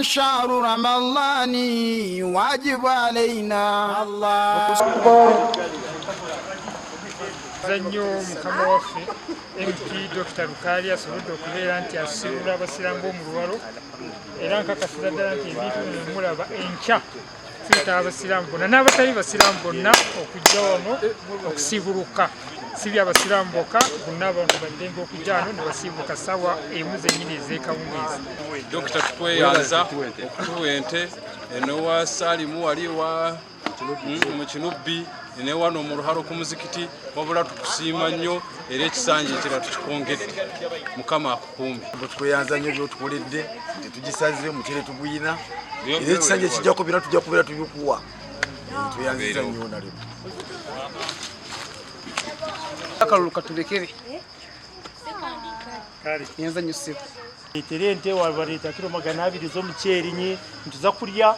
شهر رمضان واجب علينا الله zanyo mukama waffe MP Dr. Rukali asobodde okubeera nti asibula abasiraamu b'omu Luwalo era nkakasira ddala nti ebintu bino mulaba enkya tuyita abasiraamu bonna n'abatali basiraamu bonna okujja wano okusibuluka si abasiraamu bokka bonna abantu baddenga okujja wano ne basiibuka ssaawa emu zennyini ez'ekawungeezi. Dr. tukweyanza okutuwa ente enowa Salimu wali wa mu Kinubbi ne wano mu Luhalo ku muzikiti wabula tukusiima nnyo era ekisanja ekira tukikongedde mukama akukuume. Tukweyanza nnyo by'otukoledde tetugisaze mukire tuguyina era ekisanja ekijjako byonna tujja kubeera tubikuwa tweyanziza nnyo nalyo. Akalulu katulekere nyanza nnyo ssebo etere ente wabaleeta kiro 200 z'omuceeri ntuza kulya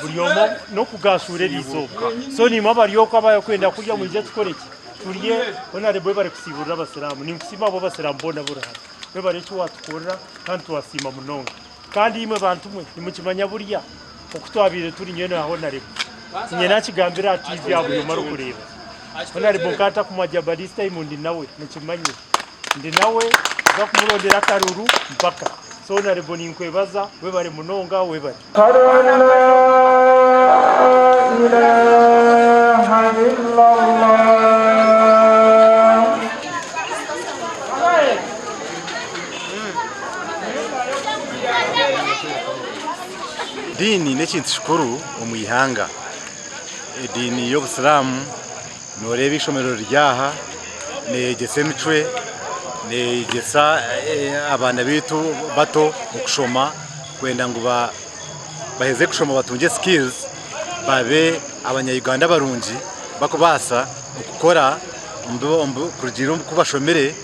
buli omu n'okugasuula erizooka so nimwe abalyoka bakwenda kulya muyinza tukole ki tulye onale bwe bali kusiibulira abasiraamu ninkusiima abo abasiraamu bona burahano bwe bali ekiwatukolera kandi tuwasiima munonga kandi imwe bantu mwe nimukimanya bulya okutwabire tuli nyo naho nalebo nye nakigambira ati ibya buli omala okuleeba onale bonkata kumajja balista imo ndi nawe mukimanye ndi nawe za kumulondera kalulu mpaka so nale boni nkwebaza we bali munonga we bali dini n'ekintu kikuru omu ihanga edini y'obusiraamu noreeba ishomero ryaha negesa emicwe negesa abaana baitu bato okushoma kwenda ngu baheze kushoma batunge skills babe abanyayuganda barungi bakubaasa okukora kurugira oku bashomere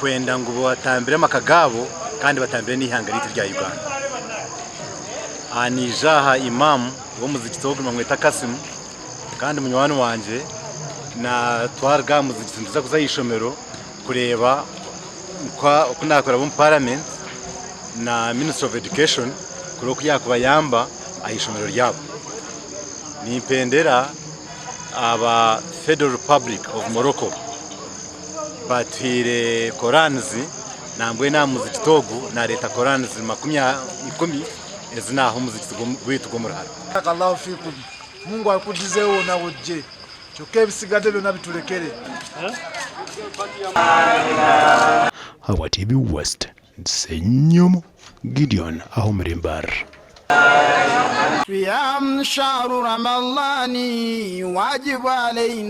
kwenda ngu batambire amaka gaabo kandi batambire n'ihanga riitu rya Uganda. Anijaha imamu w'omuzikiti ogu bamweta Kasimu kandi munywani wanje na twarga muzikiti ntuza kuza ishomero kureba uko nakora mu parliament na Minister of Education kuri uko yakubayamba ayishomero ryabo. Nimpendera aba Federal Republic of Morocco batwire Korans nambwe na muzikiti ogu na leta Korans 10 ezinaho muzikiti gwitu gomurara. Allahu fikum. Mungu akudizeho na wojje. Choke bisigadde byonna bitulekere. Hawa TV West Senyomo Gideon Ahomrimbar. صيام شهر رمضان واجب علينا